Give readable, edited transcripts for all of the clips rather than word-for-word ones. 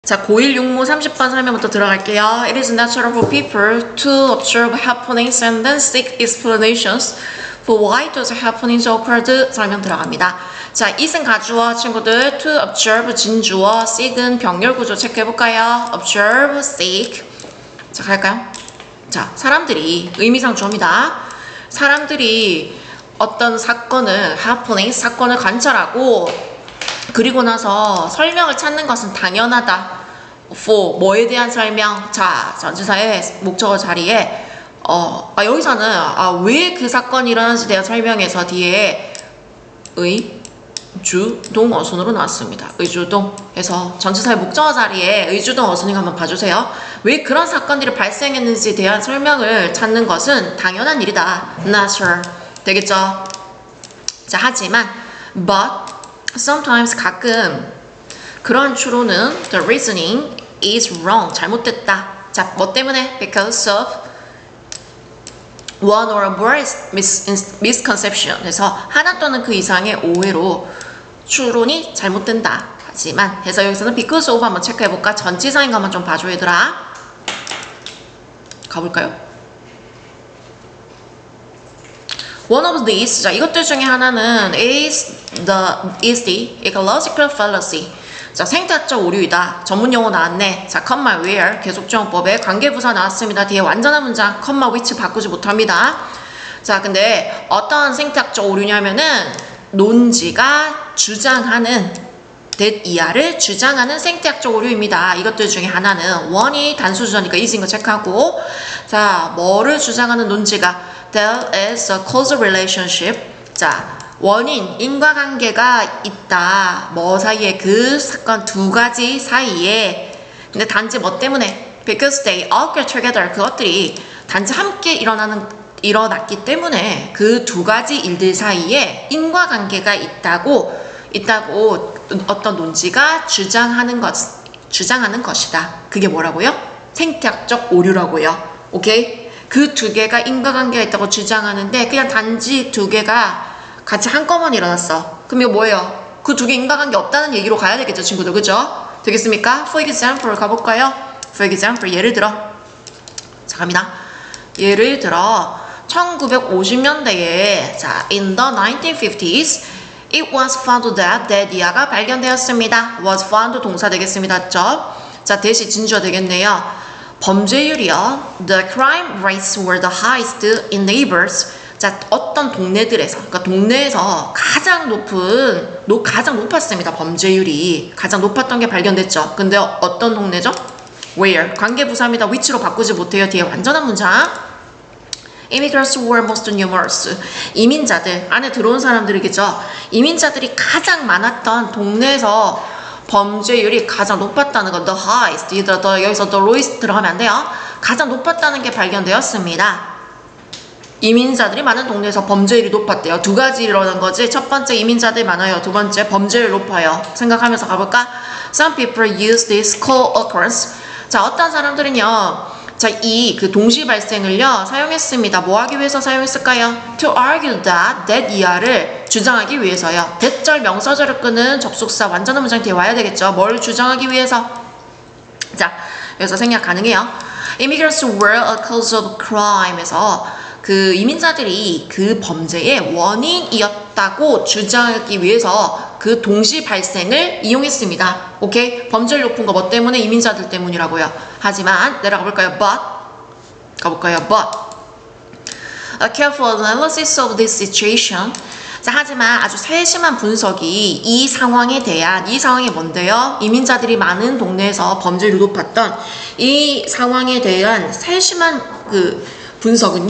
자, 고1 육모 30번 설명부터 들어갈게요. It is natural for people to observe happenings and then seek explanations for why those happenings occurred. 설명 들어갑니다. 자, it은 가주어 친구들, to observe 진주어, seek은 병렬구조 체크해볼까요? observe, seek. 자, 갈까요? 자, 사람들이 의미상 주어입니다. 사람들이 어떤 사건을 happenings, 사건을 관찰하고 그리고 나서 설명을 찾는 것은 당연하다. for 뭐에 대한 설명? 자, 전치사의 목적어 자리에 여기서는 왜 그 사건이 일어난지에 대한 설명에서 뒤에 의주동 어순으로 나왔습니다. 의주동 해서 전치사의 목적어 자리에 의주동 어순이 한번 봐주세요. 왜 그런 사건들이 발생했는지에 대한 설명을 찾는 것은 당연한 일이다. natural 되겠죠? 자, 하지만 but sometimes 가끔 그런 추론은 the reasoning is wrong 잘못됐다. 자, 뭐 때문에? because of one or more misconception 그래서 하나 또는 그 이상의 오해로 추론이 잘못된다. 하지만 해서 여기서는 because of 한번 체크해볼까? 전치사인 것만 좀 봐줘 얘들아. 가볼까요? One of these, 자, 이것들 중에 하나는 is the ecological fallacy. 자, 생태학적 오류이다. 전문 용어 나왔네. 자, comma where 계속주어법에 관계부사 나왔습니다. 뒤에 완전한 문장 comma which 바꾸지 못합니다. 자, 근데 어떤 생태학적 오류냐면은 논지가 주장하는 that 이하를 주장하는 생태학적 오류입니다. 이것들 중에 하나는 one이 단수주어니까 is인 거 체크하고 자, 뭐를 주장하는 논지가 there is a causal relationship. 자, 원인, 인과관계가 있다. 뭐 사이에? 그 사건 두 가지 사이에. 근데 단지 뭐 때문에? Because they occur together. 그것들이 단지 함께 일어났기 때문에 그 두 가지 일들 사이에 인과관계가 있다고 어떤 논지가 주장하는 것이다. 그게 뭐라고요? 생태학적 오류라고요. 오케이? 그 두 개가 인과관계가 있다고 주장하는데 그냥 단지 두 개가 같이 한꺼번에 일어났어. 그럼 이거 뭐예요? 그 두 개 인과관계 없다는 얘기로 가야 되겠죠, 친구들. 그죠? 되겠습니까? For example 가볼까요? For example 예를 들어. 자, 갑니다. 예를 들어 1950년대에 자, in the 1950s it was found that 데디아가 발견되었습니다. was found 동사 되겠습니다. 자, 대시 진주어 되겠네요. 범죄율이요. The crime rates were the highest in neighbors. 자, 어떤 동네들에서, 그러니까 동네에서 가장 높았습니다. 범죄율이. 가장 높았던 게 발견됐죠. 근데 어떤 동네죠? Where. 관계부사입니다. which로 바꾸지 못해요. 뒤에 완전한 문장. Immigrants were most numerous. 이민자들, 안에 들어온 사람들이겠죠. 이민자들이 가장 많았던 동네에서 범죄율이 가장 높았다는 거. The highest. 여기서 the lowest 들어가면 안 돼요. 가장 높았다는 게 발견되었습니다. 이민자들이 많은 동네에서 범죄율이 높았대요. 두 가지 일어난 거지. 첫 번째 이민자들이 많아요. 두 번째 범죄율 높아요. 생각하면서 가볼까? Some people use this co-occurrence. 자, 어떤 사람들은요. 자, 그 동시 발생을요. 사용했습니다. 뭐 하기 위해서 사용했을까요? To argue that 이하를 주장하기 위해서요. 대절 명사절을 끄는 접속사 완전한 문장 뒤에 와야 되겠죠. 뭘 주장하기 위해서? 자, 여기서 생략 가능해요. Immigrants were a cause of crime에서 그 이민자들이 그 범죄의 원인이었다고 주장하기 위해서 그 동시 발생을 이용했습니다. 오케이? 범죄율 높은 거 뭐 때문에? 이민자들 때문이라고요. 하지만 내려가 볼까요? 가볼까요? A careful analysis of this situation. 자, 하지만 아주 세심한 분석이 이 상황이 뭔데요? 이민자들이 많은 동네에서 범죄율이 높았던 이 상황에 대한 세심한 그 분석은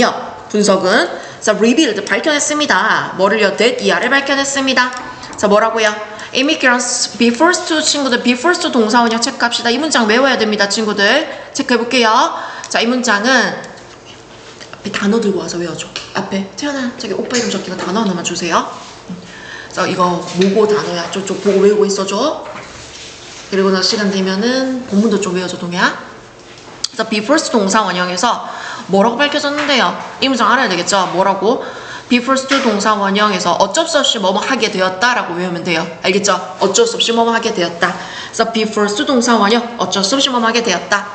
자, revealed 밝혀냈습니다. 뭐를요? that 이하를 밝혀냈습니다. 자, 뭐라고요? Immigrants befores to 친구들 befores to 동사원형 체크합시다. 이 문장 외워야 됩니다, 친구들. 체크해볼게요. 자, 이 문장은 앞에 단어 들고 와서 외워줘. 앞에 태연아, 저기 오빠 이름 적기가 단어 하나만 주세요. 자, 이거 뭐고 단어야? 좀 보고 외우고 있어줘. 그리고 나 시간 되면은 본문도 좀 외워줘, 동이야. 자, befores 동사 원형에서 뭐라고 밝혀졌는데요? 이 문장 알아야 되겠죠? 뭐라고? be forced to 동사 원형에서 어쩔 수 없이 뭐뭐 하게 되었다라고 외우면 돼요. 알겠죠? 어쩔 수 없이 뭐뭐 하게 되었다. 그래서 be forced to 동사 원형 어쩔 수 없이 뭐뭐 하게 되었다.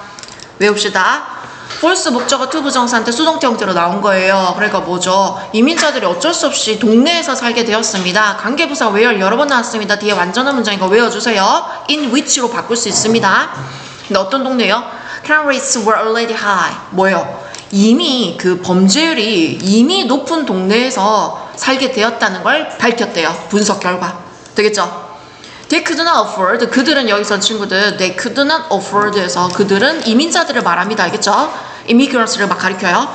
외웁시다. force 목적어 to 부정사한테 수동태 형태로 나온 거예요. 그러니까 뭐죠? 이민자들이 어쩔 수 없이 동네에서 살게 되었습니다. 관계부사 where 여러 번 나왔습니다. 뒤에 완전한 문장이거 외워주세요. in which로 바꿀 수 있습니다. 근데 어떤 동네요? crime rates were already high. 뭐예요? 이미 그 범죄율이 이미 높은 동네에서 살게 되었다는 걸 밝혔대요. 분석 결과. 되겠죠? They could not afford. 그들은 여기서 친구들 they could not afford에서 그들은 이민자들을 말합니다. 알겠죠? immigrants를 막 가리켜요.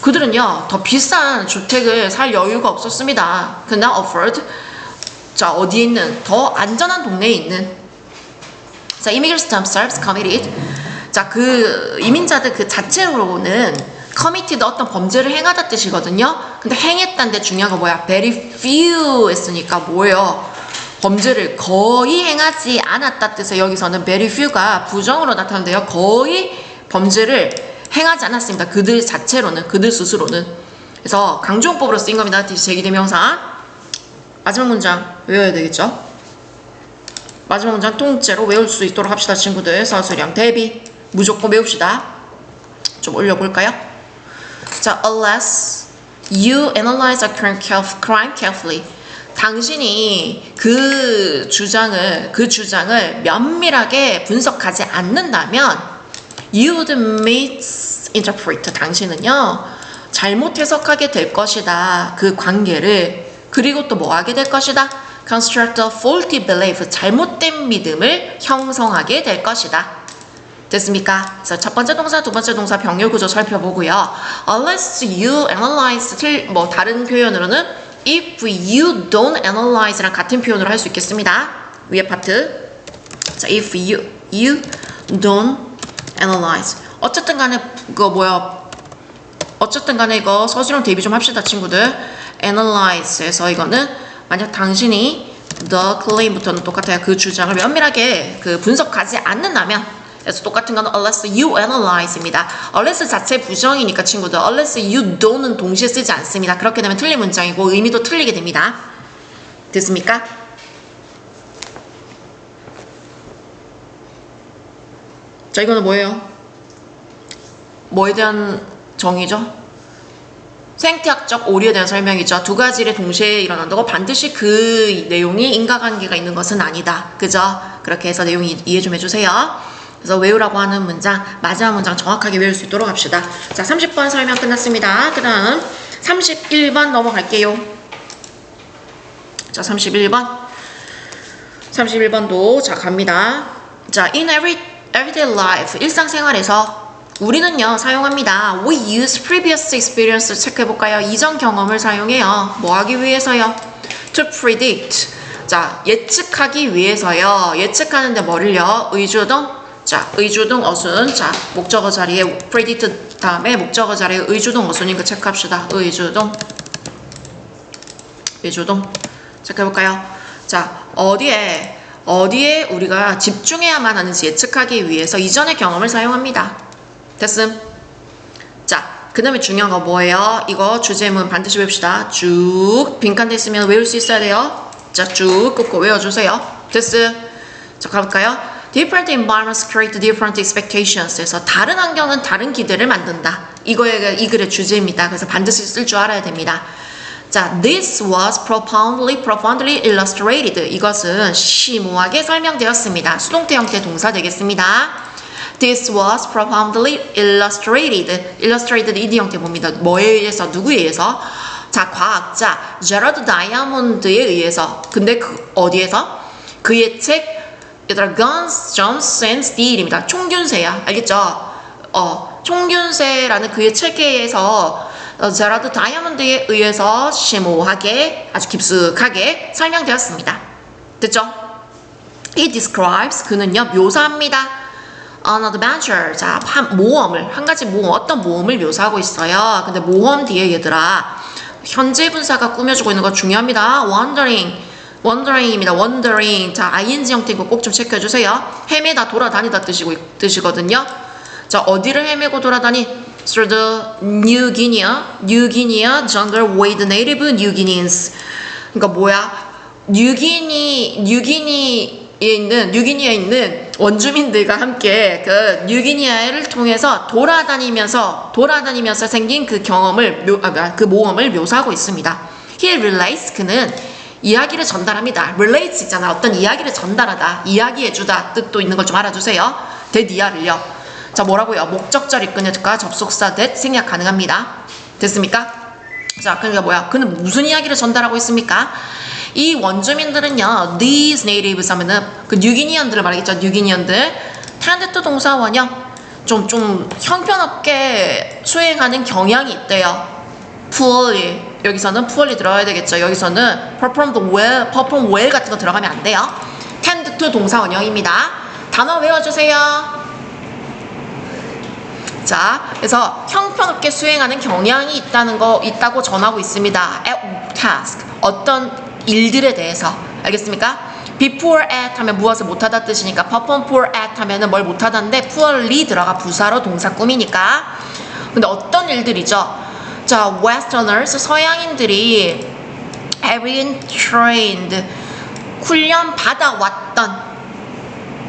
그들은요 더 비싼 주택을 살 여유가 없었습니다. could not afford. 자 어디에 있는 더 안전한 동네에 있는. 자 immigrants themselves committed. 자 그 이민자들 그 자체로는 committed 어떤 범죄를 행하다 뜻이거든요. 근데 행했다는데 중요한 거 뭐야? very few 했으니까 뭐예요? 범죄를 거의 행하지 않았다 뜻에 여기서는 very few가 부정으로 나타나는데요. 거의 범죄를 행하지 않았습니다. 그들 자체로는, 그들 스스로는. 그래서 강조용법으로 쓰인 겁니다. 제기대명사. 마지막 문장 외워야 되겠죠? 마지막 문장 통째로 외울 수 있도록 합시다. 친구들 서술형 대비 무조건 외웁시다. 좀 올려볼까요? 자, unless you analyze a crime carefully. 당신이 그 주장을 면밀하게 분석하지 않는다면 you would misinterpret. 당신은요 잘못 해석하게 될 것이다. 그 관계를. 그리고 또 뭐 하게 될 것이다. construct a faulty belief. 잘못된 믿음을 형성하게 될 것이다. 됐습니까? 그래서 첫 번째 동사, 두 번째 동사 병렬 구조 살펴보고요. unless you analyze 뭐 다른 표현으로는 if you don't analyze랑 같은 표현으로 할 수 있겠습니다. 위에 파트. 자, if you don't analyze. 어쨌든 간에 이거 서술형 대비 좀 합시다, 친구들. analyze에서 이거는 만약 당신이 the claim부터는 똑같아요. 그 주장을 면밀하게 그 분석하지 않는다면. 그래서 똑같은 건 unless you analyze입니다. unless 자체 부정이니까 친구들 unless you don't은 동시에 쓰지 않습니다. 그렇게 되면 틀린 문장이고 의미도 틀리게 됩니다. 됐습니까? 자 이거는 뭐예요? 뭐에 대한 정의죠? 생태학적 오류에 대한 설명이죠. 두 가지를 동시에 일어난다고 반드시 그 내용이 인과관계가 있는 것은 아니다. 그죠? 그렇게 해서 내용 이해 좀 해주세요. 그래서 외우라고 하는 문장, 마지막 문장 정확하게 외울 수 있도록 합시다. 자, 30번 설명 끝났습니다. 그 다음 31번 넘어갈게요. 자, 31번도 자 갑니다. 자, in everyday life, 일상생활에서 우리는요 사용합니다. We use previous experience. 체크해볼까요? 이전 경험을 사용해요. 뭐 하기 위해서요? To predict. 자, 예측하기 위해서요. 예측하는데 뭐를요? 의주동. 자, 의주동 어순. 자, 목적어 자리에 predict 다음에 목적어 자리에 의주동 어순인 거 체크합시다. 의주동. 체크해볼까요? 자, 어디에 우리가 집중해야만 하는지 예측하기 위해서 이전의 경험을 사용합니다. 됐음? 자, 그 다음에 중요한 거 뭐예요? 이거 주제문 반드시 외웁시다. 쭉 빈칸 돼 있으면 외울 수 있어야 돼요. 자, 쭉 끄고 외워주세요. 됐음? 자, 가볼까요? Different environments create different expectations. 그래서 다른 환경은 다른 기대를 만든다. 이 글의 주제입니다. 그래서 반드시 쓸 줄 알아야 됩니다. 자, this was profoundly illustrated. 이것은 심오하게 설명되었습니다. 수동태 형태 동사 되겠습니다. This was profoundly illustrated. illustrated ed 형태 봅니다. 뭐에 의해서? 누구에 의해서? 자, 과학자 제러드 다이아몬드에 의해서. 근데 어디에서? 그의 책 얘들아, Guns, Germs and Steel입니다. 총균세야. 알겠죠? 총균세라는 그의 책에서 제라드 다이아몬드에 의해서 심오하게, 아주 깊숙하게 설명되었습니다. 됐죠? He describes, 그는요, 묘사합니다. An adventure, 자, 한 가지 모험, 어떤 모험을 묘사하고 있어요. 근데 모험 뒤에 얘들아, 현재 분사가 꾸며주고 있는 거 중요합니다. wondering입니다. wondering. 자, ing 형태인 거 꼭 좀 체크해주세요. 헤매다, 돌아다니다 뜻이거든요. 자, 어디를 헤매고 돌아다니? through the New Guinea jungle with native New Guineans. 그러니까 뭐야? 뉴기니아에 있는 원주민들과 함께 그 뉴기니아를 통해서 돌아다니면서 생긴 그 경험을 그 모험을 묘사하고 있습니다. He relates, 그는 이야기를 전달합니다. relates 있잖아. 어떤 이야기를 전달하다, 이야기해주다 뜻도 있는 걸 좀 알아두세요. that이야를요. 자, 뭐라고요? 목적절 이끈과 접속사 that 생략 가능합니다. 됐습니까? 자, 그러니까 뭐야? 그는 무슨 이야기를 전달하고 있습니까? 이 원주민들은요, these natives 하면은 그 뉴기니언들을 말하겠죠. 뉴기니언들. tend 동사원요. 좀 형편없게 수행하는 경향이 있대요. poorly. 여기서는 poorly 들어가야 되겠죠. 여기서는 perform well 같은 거 들어가면 안 돼요. tend to 동사원형입니다. 단어 외워주세요. 자, 그래서 형편없게 수행하는 경향이 있다고 전하고 있습니다. at task. 어떤 일들에 대해서. 알겠습니까? be poor at 하면 무엇을 못하다 뜻이니까 perform poor at 하면은 뭘 못하다인데 poorly 들어가 부사로 동사 꾸미니까. 근데 어떤 일들이죠? 자, westerners 서양인들이 have been trained 훈련 받아왔던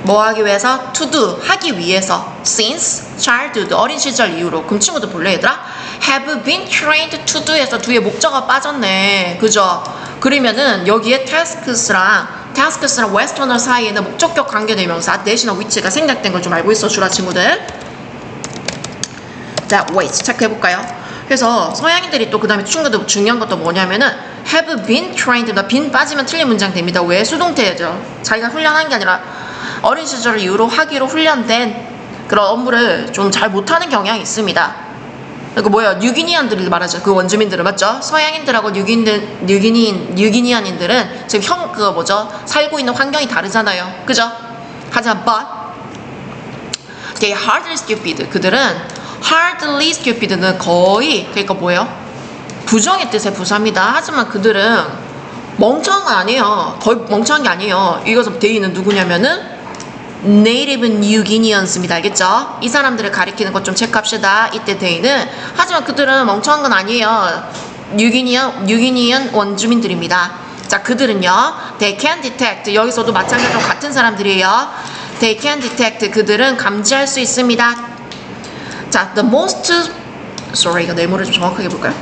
뭐 하기 위해서? to do 하기 위해서 since childhood 어린 시절 이후로. 그럼 친구들 볼래 얘들아? have been trained to do에서 do에 목적어가 빠졌네. 그죠? 그러면은 여기에 tasks랑 westerner 사이에는 목적격 관계대명사 대신한 위치가 생략된 걸 좀 알고 있어 주라 친구들. 자, wait 체크해볼까요? 그래서 서양인들이 또 그 다음에 친구들 중요한 것도 뭐냐면은 have been trained. been 빠지면 틀린 문장 됩니다. 왜? 수동태죠. 자기가 훈련한 게 아니라 어린 시절 이후로 하기로 훈련된 그런 업무를 좀 잘 못하는 경향이 있습니다. 그 뭐야? 뉴기니안들이 말하죠. 그 원주민들은 맞죠? 서양인들하고 뉴기니안인들은 지금 살고 있는 환경이 다르잖아요. 그죠? 하지만 but they hardly stupid. 그들은 hardly stupid는 거의 그러니까 뭐예요? 부정의 뜻의 부사입니다. 하지만 그들은 멍청한 거 아니에요. 거의 멍청한 게 아니에요. 이것은 대의는 누구냐면은 Native New Guineans입니다. 알겠죠? 이 사람들을 가리키는 것 좀 체크합시다. 이때 대의는. 하지만 그들은 멍청한 건 아니에요. 뉴기니안 원주민들입니다. 자, 그들은요. They can detect. 여기서도 마찬가지로 같은 사람들이에요. They can detect. 그들은 감지할 수 있습니다. 자, the most 이거 네모를 좀 정확하게 볼까요?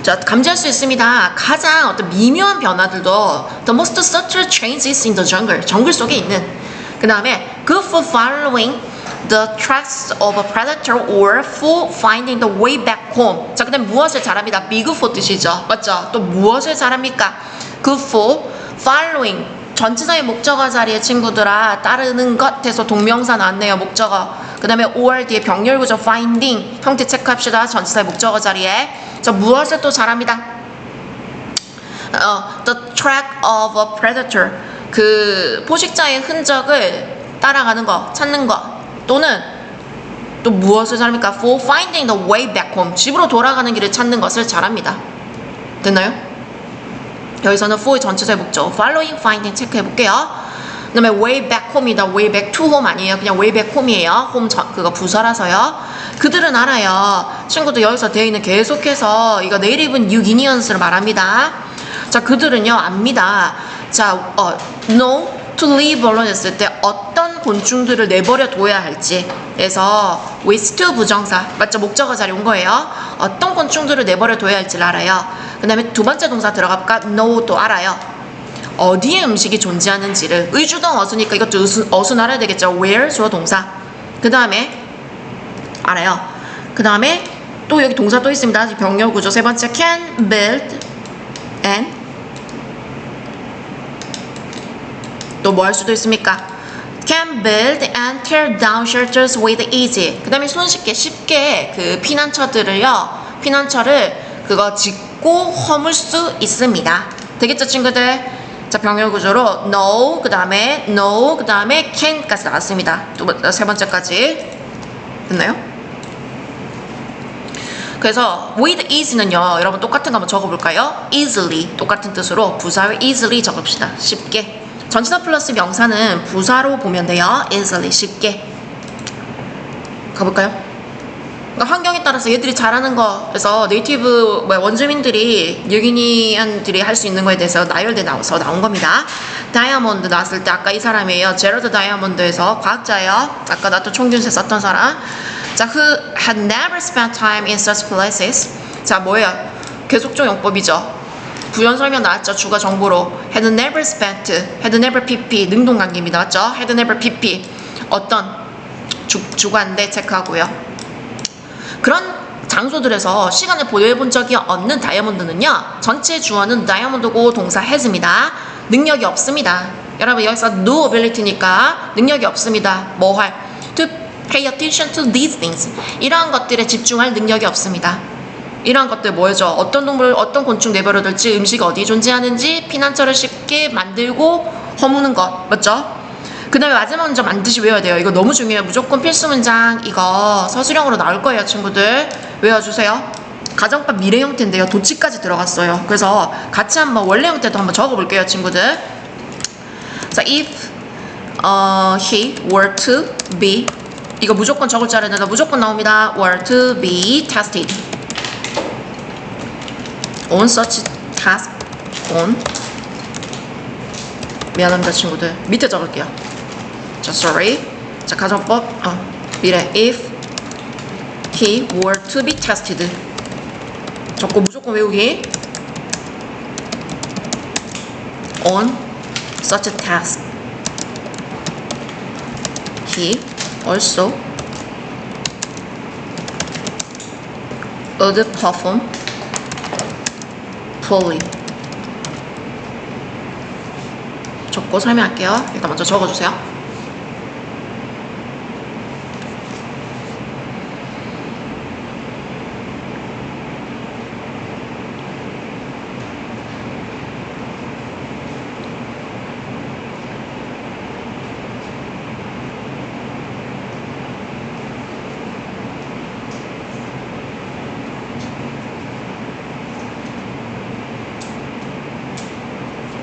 자, 감지할 수 있습니다. 가장 어떤 미묘한 변화들도 the most subtle changes in the jungle. 정글 속에 있는. 그 다음에 good for following the tracks of a predator or for finding the way back home. 자, 그 다음에 무엇을 잘합니다. be good for 뜻이죠. 맞죠? 또 무엇을 잘합니까? good for following. 전치사의 목적어 자리에 친구들아 따르는 것에서 동명사 나왔네요. 목적어. 그 다음에 or 뒤에 병렬구조 finding 형태 체크합시다. 전치사의 목적어 자리에. 자, 무엇을 또 잘합니다. The track of a predator. 그 포식자의 흔적을 따라가는 거, 찾는 거. 또는 또 무엇을 잘합니까? For finding the way back home. 집으로 돌아가는 길을 찾는 것을 잘합니다. 됐나요? 여기서는 for의 전치사의 목적 following, finding 체크해볼게요. 그 다음에 way back home이다. way back to home 아니에요. 그냥 way back home이에요. home 그거 부사라서요. 그들은 알아요. 친구들 여기서 되어 있는 계속해서 이거 native New Guineans를 말합니다. 자, 그들은요 압니다. 자, know to leave alone 했을 때 어떤 곤충들을 내버려 둬야 할지. 그래서 with to 부정사 맞죠? 목적어 자리 온 거예요. 어떤 곤충들을 내버려 둬야 할지를 알아요. 그 다음에 두 번째 동사 들어갈까? know도 알아요. 어디에 음식이 존재하는지를. 의주동 어수니까 이것도 어수는 알아야 되겠죠. where 주어 동사. 그 다음에 알아요. 그 다음에 또 여기 동사 또 있습니다. 병렬 구조 세 번째 can build and 또 뭐 할 수도 있습니까? can build and tear down shelters with easy. 그 다음에 쉽게 그 피난처를 그거 짓고 허물 수 있습니다. 되겠죠 친구들? 자, 병렬 구조로 no 그 다음에 can까지 나왔습니다. 세 번째까지 됐나요? 그래서 with easy는요 여러분 똑같은 거 한번 적어볼까요? easily 똑같은 뜻으로 부사를 easily 적읍시다. 쉽게. 전치사 플러스 명사는 부사로 보면 돼요. easily 쉽게. 가볼까요? 그러니까 환경에 따라서 얘들이 잘하는 거, 그래서 네이티브 원주민들이 유기니안들이 할 수 있는 거에 대해서 나열돼 나와서 나온 겁니다. 다이아몬드 나왔을 때 아까 이 사람이에요. 제러드 다이아몬드에서 과학자예요. 아까 나또 총균세 썼던 사람. 자, who had never spent time in such places. 자, 뭐예요? 계속적 용법이죠. 부연 설명 나왔죠. 주가 정보로 had never spent, had never pp 능동관계입니다. 맞죠? had never pp 어떤 주관대 체크하고요. 그런 장소들에서 시간을 보내본 적이 없는 다이아몬드는요, 전체 주어는 다이아몬드고 동사 has입니다. 능력이 없습니다. 여러분 여기서 no ability니까 능력이 없습니다. 뭐 할? To pay attention to these things. 이러한 것들에 집중할 능력이 없습니다. 이러한 것들 뭐죠? 어떤 동물, 어떤 곤충 내버려둘지, 음식이 어디에 존재하는지, 피난처를 쉽게 만들고 허무는 것. 맞죠? 그 다음에 마지막 문장 반드시 외워야 돼요. 이거 너무 중요해요. 무조건 필수 문장 이거 서술형으로 나올 거예요. 친구들 외워주세요. 가정법 미래 형태인데요. 도치까지 들어갔어요. 그래서 같이 한번 원래 형태도 한번 적어볼게요. 친구들. 자, if he were to be, 이거 무조건 적을 줄 알아야 된다. 무조건 나옵니다. were to be tested on such task on, 미안합니다 친구들. 밑에 적을게요. 자, sorry. 자, 가정법 미래 if he were to be tested 적고 무조건 외우기 on such a task he also would perform poorly. 적고 설명할게요. 일단 먼저 적어주세요.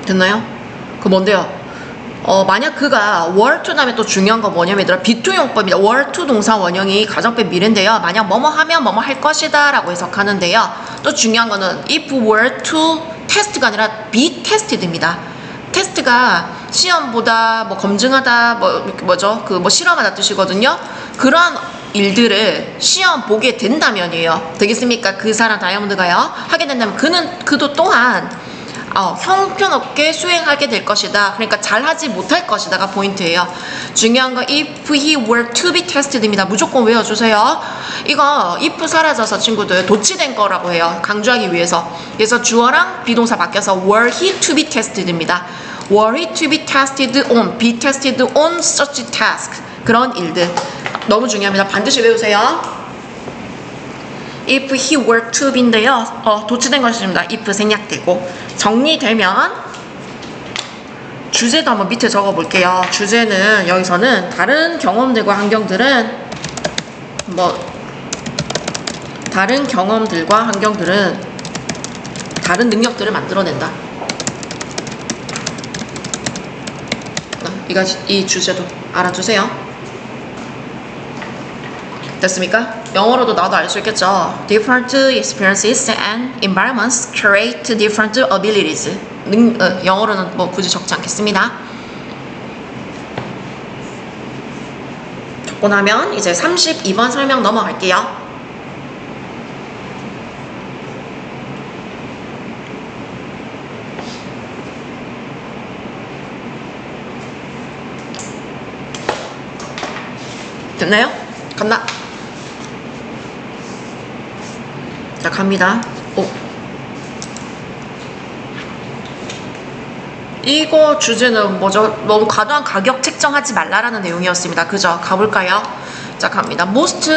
됐나요? 그 뭔데요? 만약 그가 were to 다음에 또 중요한 건 뭐냐면 얘들아 be to 용법입니다. were to 동사 원형이 가정법 미래인데요. 만약 뭐뭐 하면 뭐뭐 할 것이다 라고 해석하는데요. 또 중요한 거는 if were to test가 아니라 be tested입니다. 테스트가 시험보다 뭐 검증하다 뭐죠? 그 뭐 실험하다 뜻이거든요. 그런 일들을 시험 보게 된다면이에요. 되겠습니까? 그 사람 다이아몬드가요. 하게 된다면 그도 또한 형편없게 수행하게 될 것이다. 그러니까 잘하지 못할 것이다가 포인트예요. 중요한 거 if he were to be tested입니다. 무조건 외워주세요. 이거 if 사라져서 친구들 도치된 거라고 해요. 강조하기 위해서. 그래서 주어랑 비동사 바뀌어서 were he to be tested입니다. were he to be tested on, be tested on such task. 그런 일들 너무 중요합니다. 반드시 외우세요. if he were to be인데요. 도치된 것입니다. if 생략되고 정리되면 주제도 한번 밑에 적어볼게요. 주제는 여기서는 다른 경험들과 환경들은 다른 경험들과 환경들은 다른 능력들을 만들어낸다. 이 주제도 알아두세요. 됐습니까? 영어로도 나도 알 수 있겠죠. Different experiences and environments create different abilities. 영어로는 뭐 굳이 적지 않겠습니다. 적고 나면 이제 32번 설명 넘어갈게요. 됐나요? 간다. 자, 갑니다. 이거 주제는 뭐죠? 너무 과도한 가격 책정하지 말라라는 내용이었습니다. 그죠? 가볼까요? 자, 갑니다. Most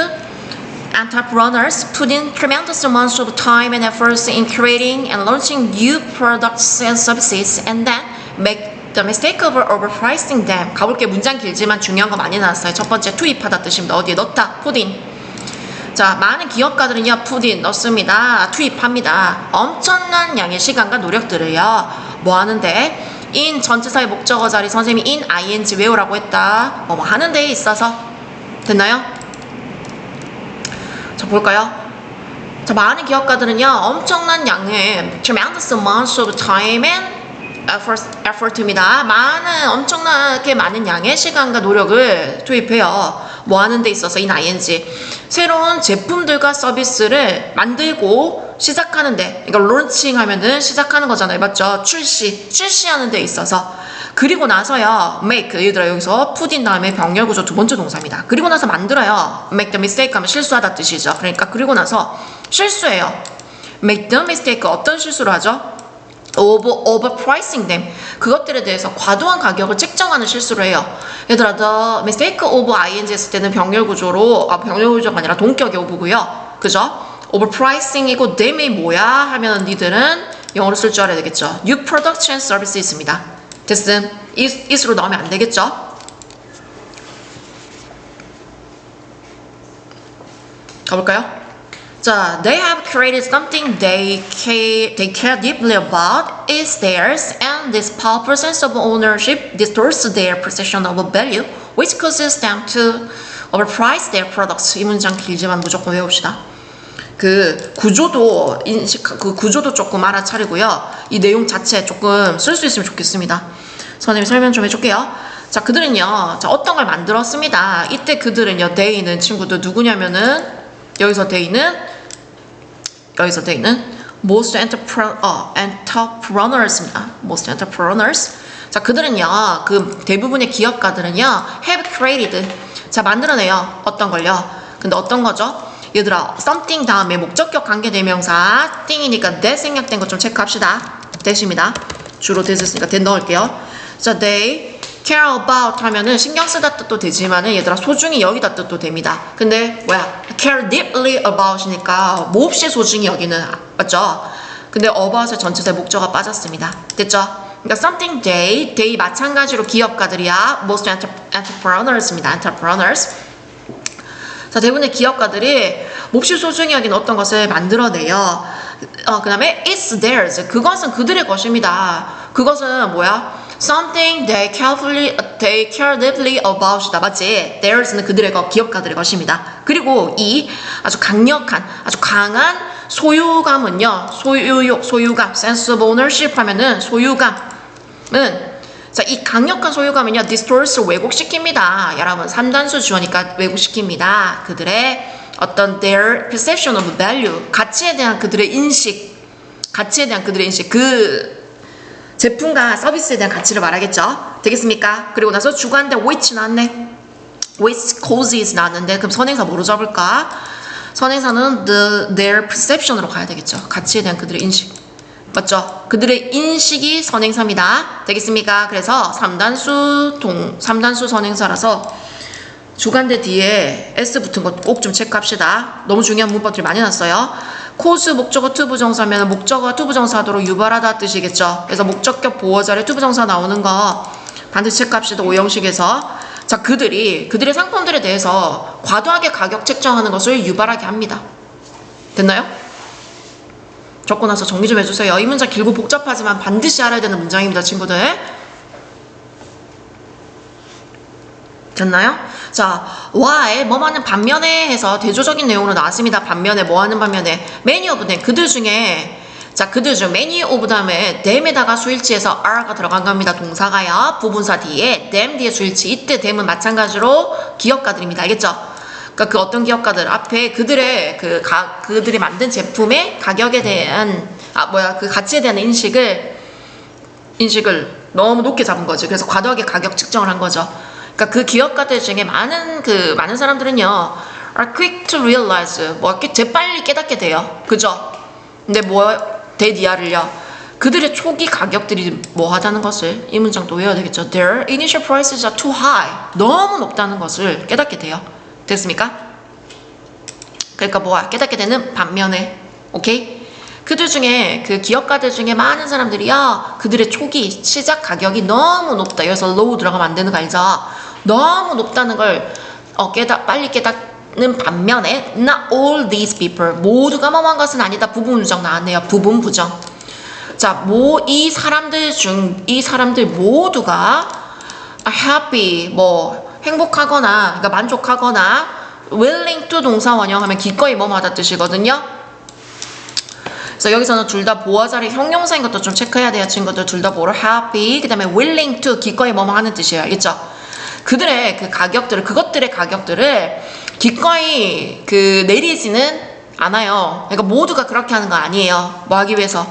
entrepreneurs put in tremendous amounts of time and efforts in creating and launching new products and services and then make the mistake of overpricing them. 가볼게. 문장 길지만 중요한 거 많이 나왔어요. 첫 번째 투입하다 뜻입니다. 어디에 넣다. put in. 자, 많은 기업가들은요, put in 넣습니다. 투입합니다. 엄청난 양의 시간과 노력들을요, 뭐 하는데? in 전치사의 목적어 자리 선생님이 in ing 외우라고 했다. 뭐 하는 데에 있어서. 됐나요? 자, 볼까요? 자, 많은 기업가들은요, 엄청난 양의 tremendous amounts of time and effort입니다. 엄청나게 많은 양의 시간과 노력을 투입해요. 뭐 하는 데 있어서 in ing. 새로운 제품들과 서비스를 만들고 시작하는데, 그러니까 론칭 하면은 시작하는 거잖아요. 맞죠? 출시하는 데 있어서. 그리고 나서요, make, 얘들아 여기서 put in 다음에 병렬 구조 두 번째 동사입니다. 그리고 나서 만들어요. make the mistake 하면 실수하다 뜻이죠. 그러니까 그리고 나서 실수해요. make the mistake, 어떤 실수를 하죠? overpricing them. 그것들에 대해서 과도한 가격을 책정하는 실수를 해요. 얘들아, the mistake of ing 했을 때는 병렬 구조가 아니라 동격의 over고요. 그죠? overpricing이고 them이 뭐야 하면 니들은 영어로 쓸 줄 알아야 되겠죠. new products and services 있습니다. 됐음. is로 나오면 안 되겠죠? 가볼까요? 자, they have created something they care deeply about, is theirs, and this powerful sense of ownership distorts their perception of value, which causes them to overprice their products. 이 문장 길지만 무조건 외웁시다. 그 구조도 조금 알아차리고요. 이 내용 자체 조금 쓸 수 있으면 좋겠습니다. 선생님이 설명 좀 해줄게요. 자, 그들은요, 자, 어떤 걸 만들었습니다. 이때 그들은요, they는 친구들 누구냐면은, 여기서 they는 most entrepreneurs입니다. most entrepreneurs. 자, 그들은요, 그 대부분의 기업가들은요, have created. 자, 만들어내요. 어떤 걸요? 근데 어떤 거죠? 얘들아, something 다음에 목적격 관계대명사 thing이니까 that 생략된 거 좀 체크합시다. that입니다. 주로 that 했으니까 that 넣을게요. 자, they care about 하면은 신경 쓰다 뜻도 되지만은 얘들아 소중히 여기다 뜻도 됩니다. 근데 뭐야? care deeply about이니까 몹시 소중히 여기는 맞죠? 근데 about의 전체의 목적어가 빠졌습니다. 됐죠? 그러니까 something they 마찬가지로 기업가들이야. most entrepreneurs입니다. entrepreneurs. 자, 대부분의 기업가들이 몹시 소중히 여긴 어떤 것을 만들어내요. 그 다음에 it's theirs. 그것은 그들의 것입니다. 그것은 뭐야? something they care deeply about이다. 맞지? theirs는 그들의 것, 기업가들의 것입니다. 그리고 이 아주 강한 소유감은요. 소유감, sense of ownership 하면은 소유감은 자, 이 강력한 소유감은요, distorts 왜곡시킵니다. 여러분, 3단수 주어니까 왜곡시킵니다. 그들의 어떤 their perception of value, 가치에 대한 그들의 인식, 그 제품과 서비스에 대한 가치를 말하겠죠. 되겠습니까? 그리고 나서 주관대 which 나왔네. which causes 나왔는데, 그럼 선행사 뭐로 잡을까? 선행사는 their perception으로 가야 되겠죠. 가치에 대한 그들의 인식. 맞죠? 그들의 인식이 선행사입니다. 되겠습니까? 그래서 3단수 선행사라서 주관대 뒤에 S 붙은 것 꼭 좀 체크합시다. 너무 중요한 문법들이 많이 났어요. cause 목적어 투부정사면 목적어가 투부정사도로 유발하다 뜻이겠죠. 그래서 목적격 보어자리 투부정사 나오는 거 반드시 체크합시다. 오형식에서. 자, 그들의 상품들에 대해서 과도하게 가격 책정하는 것을 유발하게 합니다. 됐나요? 적고 나서 정리 좀 해주세요. 이 문장 길고 복잡하지만 반드시 알아야 되는 문장입니다, 친구들. 됐나요? 자, why, 뭐하는 반면에 해서 대조적인 내용으로 나왔습니다. 반면에, 뭐하는 반면에. many of them, 그들 중 many of 다음에 them에다가 수일치에서 are가 들어간 겁니다. 동사가요. 부분사 뒤에 them 뒤에 수일치. 이때 them은 마찬가지로 기업가들입니다. 알겠죠? 그러니까 그 어떤 기업가들 앞에 그들이 만든 제품의 가격에 대한 그 가치에 대한 인식을 너무 높게 잡은 거죠. 그래서 과도하게 가격 측정을 한 거죠. 그러니까 그 기업가들 중에 많은 사람들은요, are quick to realize, 재빨리 깨닫게 돼요. 그죠? 근데 데디아를요, 그들의 초기 가격들이 뭐 하다는 것을 이 문장도 외워야 되겠죠. Their initial prices are too high. 너무 높다는 것을 깨닫게 돼요. 됐습니까? 그러니까 깨닫게 되는 반면에, 오케이? 그들 중에, 그 기업가들 중에 많은 사람들이요, 그들의 초기 시작 가격이 너무 높다. 여기서 low 들어가면 안 되는 거 알죠? 너무 높다는 걸 빨리 깨닫는 반면에 not all these people, 모두가 뭐한 것은 아니다. 부분 부정 나왔네요. 부분 부정. 자, 이 사람들 모두가 are happy, 행복하거나, 그러니까 만족하거나, willing to 동사 원형하면 기꺼이 뭐뭐 하다 뜻이거든요. 그래서 여기서는 둘 다 보어 자리 형용사인 것도 좀 체크해야 돼요, 친구들. 둘 다 뭐를 happy, 그 다음에 willing to 기꺼이 뭐뭐 하는 뜻이에요. 알겠죠? 그들의 그 가격들을, 그것들의 가격들을 기꺼이 그 내리지는 않아요. 그러니까 모두가 그렇게 하는 거 아니에요. 뭐 하기 위해서?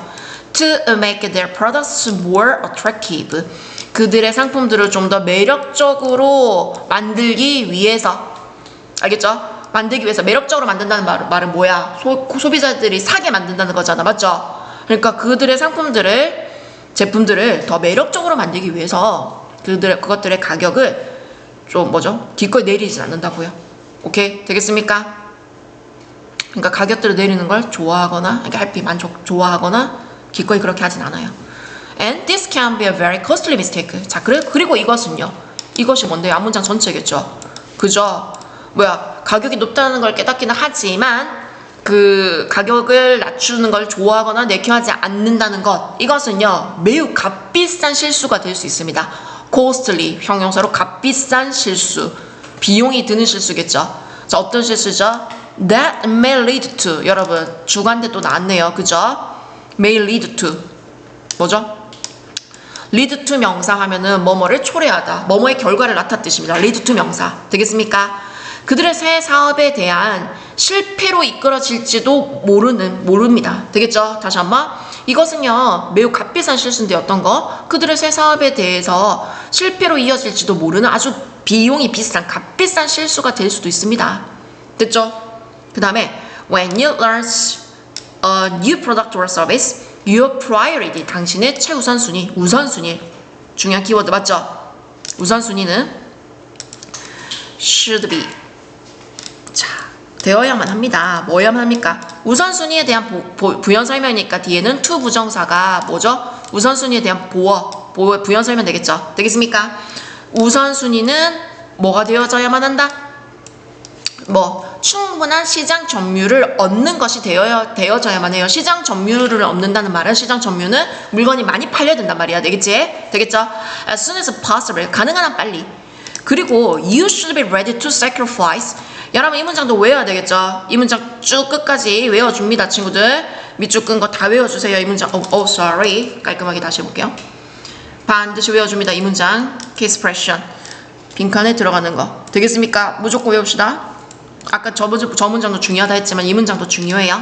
To make their products more attractive. 그들의 상품들을 좀 더 매력적으로 만들기 위해서. 알겠죠? 만들기 위해서. 매력적으로 만든다는 말은 뭐야? 소비자들이 사게 만든다는 거잖아. 맞죠? 그러니까 그들의 상품들을, 제품들을 더 매력적으로 만들기 위해서 그것들의 가격을 좀 뭐죠? 기꺼이 내리진 않는다고요. 오케이? 되겠습니까? 그러니까 가격들을 내리는 걸 좋아하거나, 그러니까 해피 만족 좋아하거나 기꺼이 그렇게 하진 않아요. And this can be a very costly mistake. 자, 그리고 이것은요. 이것이 뭔데요? 앞문장 전체겠죠. 그죠? 가격이 높다는 걸 깨닫기는 하지만 그 가격을 낮추는 걸 좋아하거나 내켜하지 않는다는 것. 이것은요. 매우 값비싼 실수가 될 수 있습니다. costly 형용사로 값비싼 실수. 비용이 드는 실수겠죠. 자, 어떤 실수죠? That may lead to. 여러분, 주관대 또 나왔네요. 그죠? may lead to. 뭐죠? lead to 명사 하면은 뭐뭐를 초래하다. 뭐뭐의 결과를 나타 뜻입니다. lead to 명사. 되겠습니까? 그들의 새 사업에 대한 실패로 이끌어질지도 모릅니다. 되겠죠? 다시 한번. 이것은요, 매우 값비싼 실수인데 어떤 거? 그들의 새 사업에 대해서 실패로 이어질지도 모르는 아주 비용이 비싼, 값비싼 실수가 될 수도 있습니다. 됐죠? 그 다음에, when you launch a new product or service, your priority, 당신의 최우선순위, 우선순위. 중요한 키워드 맞죠? 우선순위는 should be. 자, 되어야만 합니다. 뭐야만 합니까? 우선순위에 대한 부연 설명이니까 뒤에는 to 부정사가 뭐죠? 우선순위에 대한 부연 설명 되겠죠? 되겠습니까? 우선순위는 뭐가 되어져야만 한다? 충분한 시장 점유율을 얻는 것이 되어져야만 해요. 시장 점유율을 얻는다는 말은 시장 점유는 물건이 많이 팔려야 된단 말이야. 되겠지? 되겠죠? As soon as possible. 가능한 한 빨리. 그리고 you should be ready to sacrifice. 여러분 이 문장도 외워야 되겠죠? 이 문장 쭉 끝까지 외워줍니다, 친구들. 밑줄 끈 거 다 외워주세요. 이 문장. sorry. 깔끔하게 다시 해볼게요. 반드시 외워줍니다. 이 문장. key expression. 빈칸에 들어가는 거. 되겠습니까? 무조건 외웁시다. 아까 저 문장도 중요하다 했지만 이 문장도 중요해요.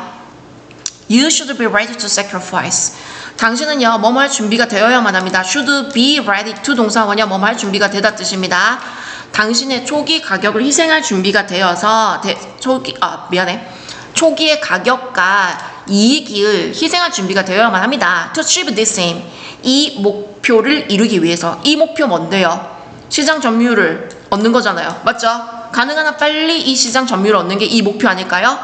You should be ready to sacrifice. 당신은요, 뭐뭐 할 준비가 되어야만 합니다. should be ready to 동사원이요, 뭐뭐 할 준비가 되다 뜻입니다. 당신의 초기 가격을 희생할 준비가 되어서, 초기의 가격과 이익을 희생할 준비가 되어야만 합니다. To achieve this aim. 이 목표를 이루기 위해서. 이 목표 뭔데요? 시장 점유율을 얻는 거잖아요. 맞죠? 가능한 한 빨리 이 시장 점유율을 얻는 게 이 목표 아닐까요?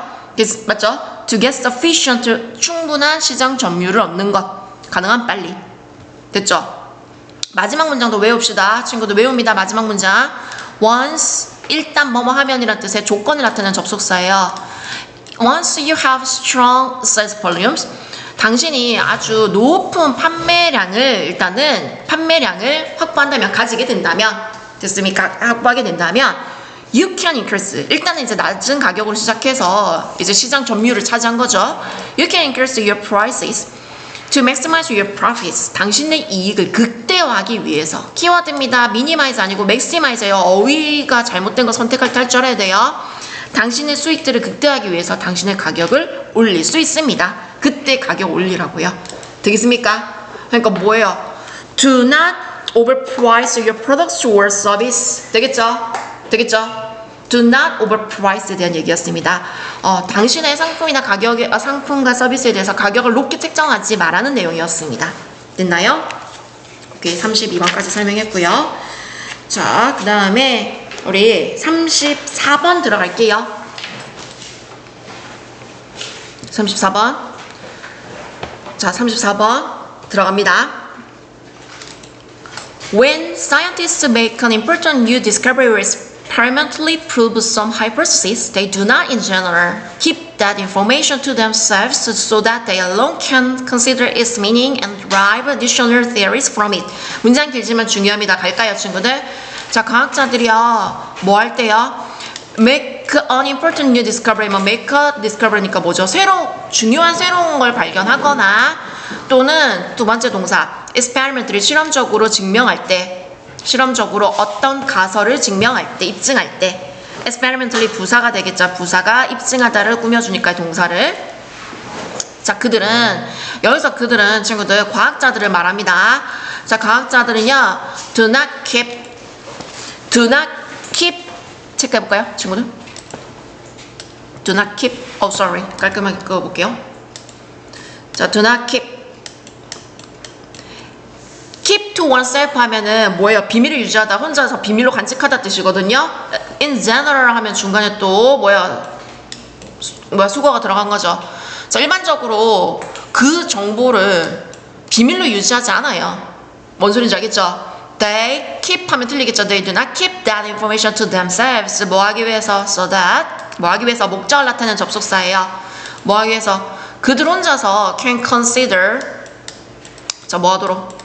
맞죠? To get sufficient, 충분한 시장 점유율을 얻는 것. 가능한 빨리. 됐죠? 마지막 문장도 외웁시다. 친구들 외웁니다. 마지막 문장. Once, 일단 뭐뭐 하면이란 뜻의 조건을 나타내는 접속사예요. Once you have strong sales volumes, 당신이 아주 높은 판매량을 확보한다면, 가지게 된다면, 됐습니까? 확보하게 된다면, you can increase. 일단은 이제 낮은 가격으로 시작해서 이제 시장 점유율을 차지한 거죠. You can increase your prices to maximize your profits. 당신의 이익을 극대화하기 위해서. 키워드입니다. minimize 아니고 maximize예요. 어휘가 잘못된 거 선택할 때 할 줄 알아야 돼요. 당신의 수익들을 극대화하기 위해서 당신의 가격을 올릴 수 있습니다. 그때 가격 올리라고요. 되겠습니까? 그러니까 뭐예요? Do not overprice your products or service. 되겠죠? Do not overprice에 대한 얘기였습니다. 당신의 상품이나 상품과 서비스에 대해서 가격을 높게 책정하지 말라는 내용이었습니다. 됐나요? 오케이, 32번까지 설명했고요. 자, 그 다음에 우리 34번 들어갈게요. 34번. 자, 34번 들어갑니다. When scientists make an important new discovery or experimentally prove some hypothesis, they do not in general keep that information to themselves so that they alone can consider its meaning and derive additional theories from it. 문장 길지만 중요합니다. 갈까요, 친구들? 자, 과학자들이요, 뭐 할 때요? make an important new discovery. 뭐 make a discovery니까 뭐죠? 중요한 새로운 걸 발견하거나 또는 두 번째 동사 experimentally 실험적으로 증명할 때, 실험적으로 어떤 가설을 증명할 때, 입증할 때 experimentally 부사가 되겠죠. 부사가 입증하다를 꾸며주니까 동사를. 자, 여기서 그들은 친구들 과학자들을 말합니다. 자, 과학자들은요 do not keep 체크해볼까요 친구들? do not keep sorry 깔끔하게 끄어볼게요. 자, do not keep to oneself 하면은 뭐예요? 비밀을 유지하다, 혼자서 비밀로 간직하다 뜻이거든요. in general 하면 중간에 또 수거가 들어간 거죠. 자, 일반적으로 그 정보를 비밀로 유지하지 않아요. 뭔 소리인지 알겠죠? They keep 하면 틀리겠죠. They do not keep that information to themselves. 뭐 하기 위해서? So that 뭐 하기 위해서 목적을 나타내는 접속사예요. 뭐 하기 위해서? 그들 혼자서 can consider 자, 뭐 하도록?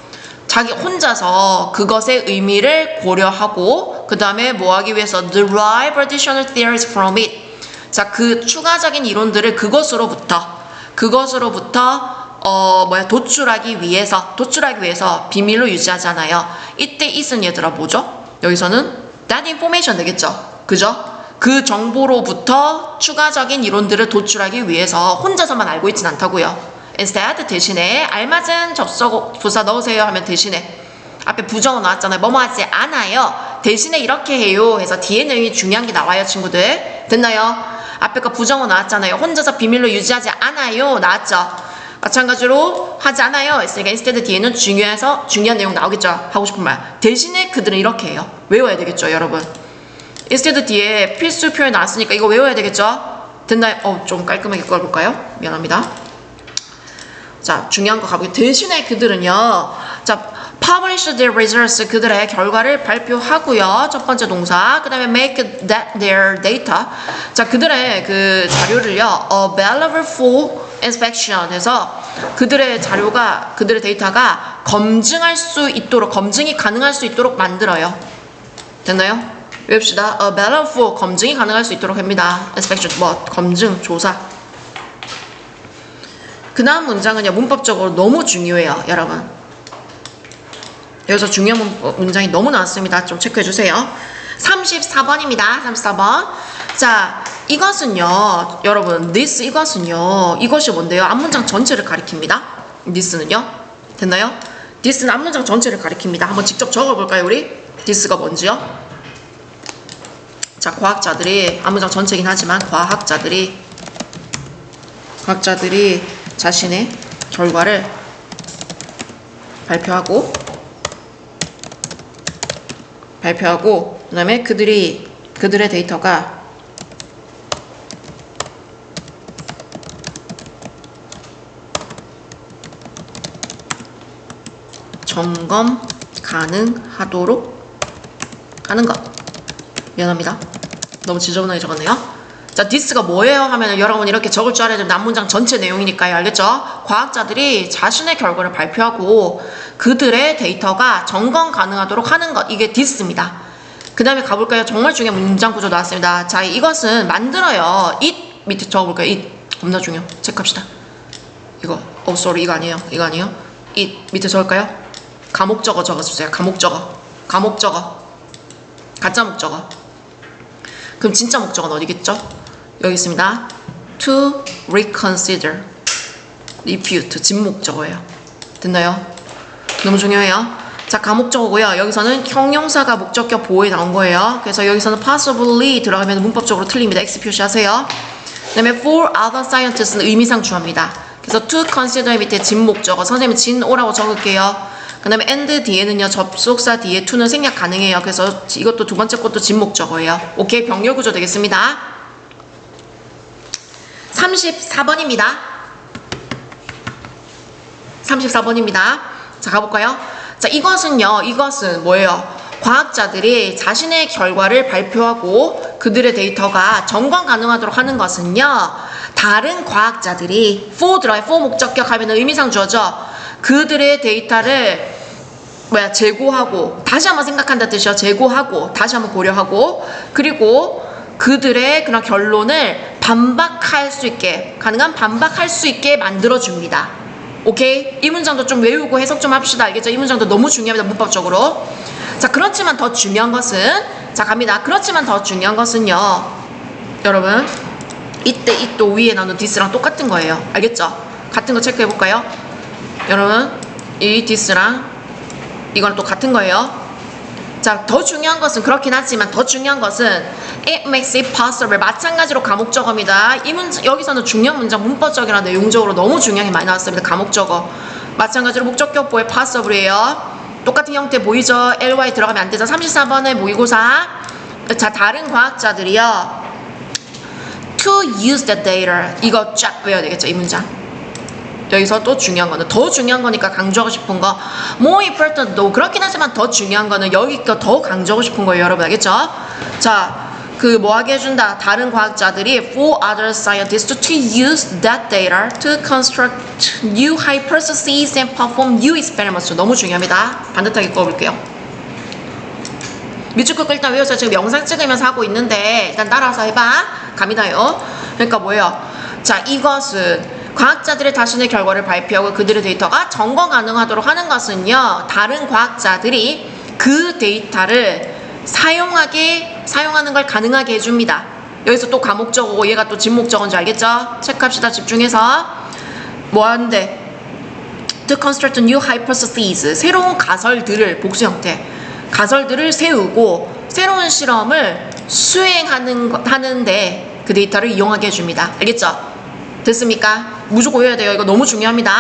자기 혼자서 그것의 의미를 고려하고 그 다음에 뭐 하기 위해서? Derive additional theories from it. 자, 그 추가적인 이론들을 그것으로부터 도출하기 위해서 비밀로 유지하잖아요. 이때 is은 얘들아 뭐죠? 여기서는 that information 되겠죠. 그죠? 그 정보로부터 추가적인 이론들을 도출하기 위해서 혼자서만 알고 있진 않다고요. instead 대신에 알맞은 접속 부사 넣으세요 하면 대신에 앞에 부정어 나왔잖아요. 뭐뭐 하지 않아요. 대신에 이렇게 해요 해서 뒤에 내용이 중요한 게 나와요 친구들. 됐나요? 앞에 거 부정어 나왔잖아요. 혼자서 비밀로 유지하지 않아요 나왔죠. 마찬가지로 하지 않아요 했으니까 instead 뒤에는 중요한 내용 나오겠죠. 하고 싶은 말. 대신에 그들은 이렇게 해요. 외워야 되겠죠 여러분. instead 뒤에 필수 표현 나왔으니까 이거 외워야 되겠죠. 됐나요? 좀 깔끔하게 꺼볼까요? 미안합니다. 자, 중요한 거 가보게. 대신에 그들은요. 자, publish their results 그들의 결과를 발표하고요. 첫 번째 동사. 그 다음에 make that their data. 자, 그들의 그 자료를요. available for inspection 해서 그들의 데이터가 검증이 가능할 수 있도록 만들어요. 됐나요? 외웁시다. available for 검증이 가능할 수 있도록 합니다. inspection 검증, 조사. 그 다음 문장은요. 문법적으로 너무 중요해요. 여러분. 여기서 중요한 문장이 너무 나왔습니다. 좀 체크해주세요. 34번입니다. 34번. 자, 이것은요. 여러분, 이것이 뭔데요? 앞문장 전체를 가리킵니다. this는요. 됐나요? this는 앞문장 전체를 가리킵니다. 한번 직접 적어볼까요, 우리? this가 뭔지요? 자, 과학자들이, 앞문장 전체긴 하지만, 과학자들이 자신의 결과를 발표하고 그 다음에 그들의 데이터가 점검 가능하도록 하는 것. 미안합니다. 너무 지저분하게 적었네요. 자, this가 뭐예요? 하면 여러분 이렇게 적을 줄 알아야 됩니다. 앞문장 전체 내용이니까요. 알겠죠? 과학자들이 자신의 결과를 발표하고 그들의 데이터가 점검 가능하도록 하는 것. 이게 this입니다. 그 다음에 가볼까요? 정말 중요한 문장 구조 나왔습니다. 자, 이것은 만들어요. it 밑에 적어볼까요? it 겁나 중요. 체크합시다. 이거 sorry 이거 아니에요. it 밑에 적을까요? 가목적어 적어주세요. 가목적어. 가짜 목적어. 그럼 진짜 목적어는 어디겠죠? 여기 있습니다. To reconsider, refute, 진목적어예요. 됐나요? 너무 중요해요. 자, 가목적어고요. 여기서는 형용사가 목적격 보호에 나온 거예요. 그래서 여기서는 possibly 들어가면 문법적으로 틀립니다. X 표시하세요. 그 다음에 for other scientists는 의미상 주어입니다. 그래서 to consider 밑에 진목적어. 선생님은 진오라고 적을게요. 그 다음에 and 뒤에는요. 접속사 뒤에 to는 생략 가능해요. 그래서 이것도 두 번째 것도 진목적어예요. 오케이, 병렬 구조 되겠습니다. 34번입니다. 자, 가볼까요? 자, 이것은 뭐예요? 과학자들이 자신의 결과를 발표하고 그들의 데이터가 점검 가능하도록 하는 것은요. 다른 과학자들이 for 목적격 하면 의미상 주어져. 그들의 데이터를 재고하고 다시 한번 생각한다 뜻이요. 재고하고 다시 한번 고려하고 그리고 그들의 그런 결론을 반박할 수 있게, 가능한 반박할 수 있게 만들어줍니다. 오케이? 이 문장도 좀 외우고 해석 좀 합시다. 알겠죠? 이 문장도 너무 중요합니다. 문법적으로. 자, 그렇지만 더 중요한 것은, 자, 갑니다. 그렇지만 더 중요한 것은요, 여러분, 이때 이 또 위에 나오는 this랑 똑같은 거예요. 알겠죠? 같은 거 체크해 볼까요? 여러분, 이 this랑 이건 또 같은 거예요. 자, 더 중요한 것은, 그렇긴 하지만 더 중요한 것은 it makes it possible. 마찬가지로 가목적어입니다. 이 문장, 여기서는 중요한 문장, 문법적이나 내용적으로 너무 중요한 게 많이 나왔습니다. 가목적어. 마찬가지로 목적격보의 possible이에요. 똑같은 형태 보이죠? ly 들어가면 안 되죠. 34번의 모의고사. 자, 다른 과학자들이요, to use the data. 이거 쫙 외워야 되겠죠, 이 문장. 여기서 또 중요한 거는, 더 중요한 거니까 강조하고 싶은 거, more important though, 그렇긴 하지만 더 중요한 거는 여기 거 더 강조하고 싶은 거예요, 여러분. 알겠죠? 자, 그 뭐하게 해준다. 다른 과학자들이 for other scientists to use that data to construct new hypotheses and perform new experiments. 너무 중요합니다. 반듯하게 꺼볼게요. 밑줄 긋고 일단 외워서 지금 영상 찍으면서 하고 있는데 일단 따라서 해봐. 갑니다요. 그러니까 뭐예요? 자, 이것은 과학자들의 자신의 결과를 발표하고 그들의 데이터가 점검 가능하도록 하는 것은요, 다른 과학자들이 그 데이터를 사용하는 걸 가능하게 해줍니다. 여기서 또 가목적어고 얘가 또 진목적어인지 알겠죠? 체크합시다. 집중해서. 뭐 하는데? To construct new hypotheses. 새로운 가설들을, 복수 형태. 가설들을 세우고 새로운 실험을 수행하는데 그 데이터를 이용하게 해줍니다. 알겠죠? 됐습니까? 무조건 외워야 돼요. 이거 너무 중요합니다.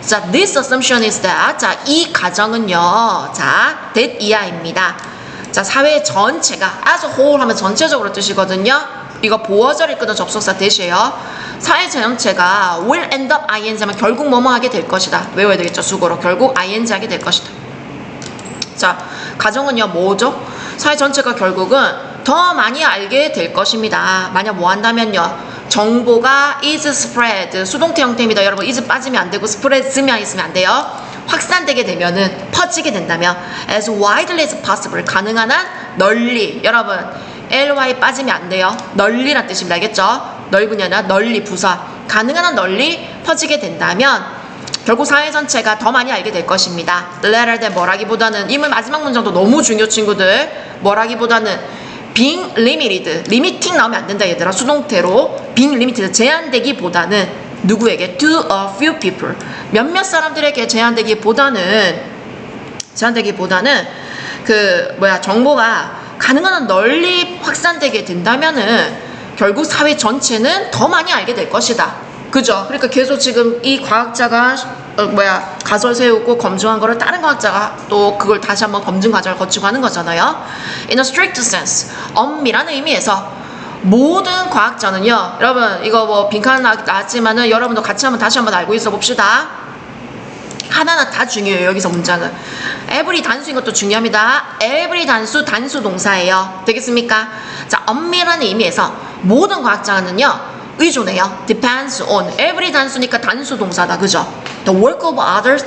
자, this assumption is that. 자, 이 가정은요, 자, that 이하입니다. 자, 사회 전체가, as a whole 하면 전체적으로 뜻이거든요. 이거 보어절이 끄는 접속사 that이에요. 사회 전체가 will end up ing 하면 결국 뭐뭐 하게 될 것이다. 외워야 되겠죠, 수고로. 결국 ing 하게 될 것이다. 자, 가정은요, 뭐죠? 사회 전체가 결국은 더 많이 알게 될 것입니다. 만약 뭐 한다면요, 정보가 is spread, 수동태 형태입니다. 여러분, is 빠지면 안 되고 spread만 있으면 안 돼요. 확산되게 되면은, 퍼지게 된다면 as widely as possible, 가능한 한 널리. 여러분, ly 빠지면 안 돼요. 널리란 뜻입니다. 알겠죠? 넓은이 아니라 널리, 부사. 가능한 한 널리 퍼지게 된다면 결국 사회 전체가 더 많이 알게 될 것입니다. rather than 뭐라기보다는, 이 마지막 문장도 너무 중요, 친구들. 뭐라기보다는 being limited, limiting 나오면 안 된다 얘들아. 수동태로 being limited, 제한되기보다는 누구에게? to a few people, 몇몇 사람들에게 제한되기보다는 그 정보가 가능한 한 널리 확산되게 된다면은 결국 사회 전체는 더 많이 알게 될 것이다. 그죠? 그러니까 계속 지금 이 과학자가 가설 세우고 검증한 거를 다른 과학자가 또 그걸 다시 한번 검증 과정을 거치고 하는 거잖아요. In a strict sense, 엄밀한 의미에서 모든 과학자는요, 여러분 이거 뭐 빈칸 나왔지만은 여러분도 같이 다시 한번 알고 있어 봅시다. 하나하나 다 중요해요. 여기서 문장은 every 단수인 것도 중요합니다. every 단수 동사예요. 되겠습니까? 자, 엄밀한 의미에서 모든 과학자는요 의존해요. depends on. every 단수니까 단수 동사다. 그죠? the work of other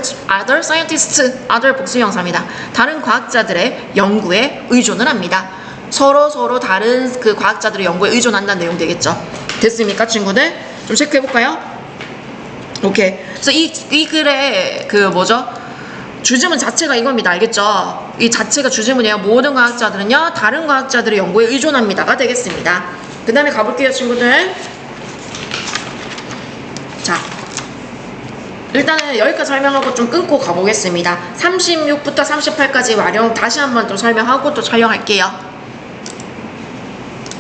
scientists. other 복수 형사입니다. 다른 과학자들의 연구에 의존을 합니다. 서로 다른 그 과학자들의 연구에 의존한다는 내용 되겠죠? 됐습니까, 친구들? 좀 체크해 볼까요? 오케이. 그래서 이 글의 그 주제문 자체가 이겁니다. 알겠죠? 이 자체가 주제문이에요. 모든 과학자들은요 다른 과학자들의 연구에 의존합니다가 되겠습니다. 그 다음에 가볼게요, 친구들. 자, 일단은 여기까지 설명하고 좀 끊고 가보겠습니다. 36부터 38까지 와령 다시 한번 또 설명하고 또 촬영할게요.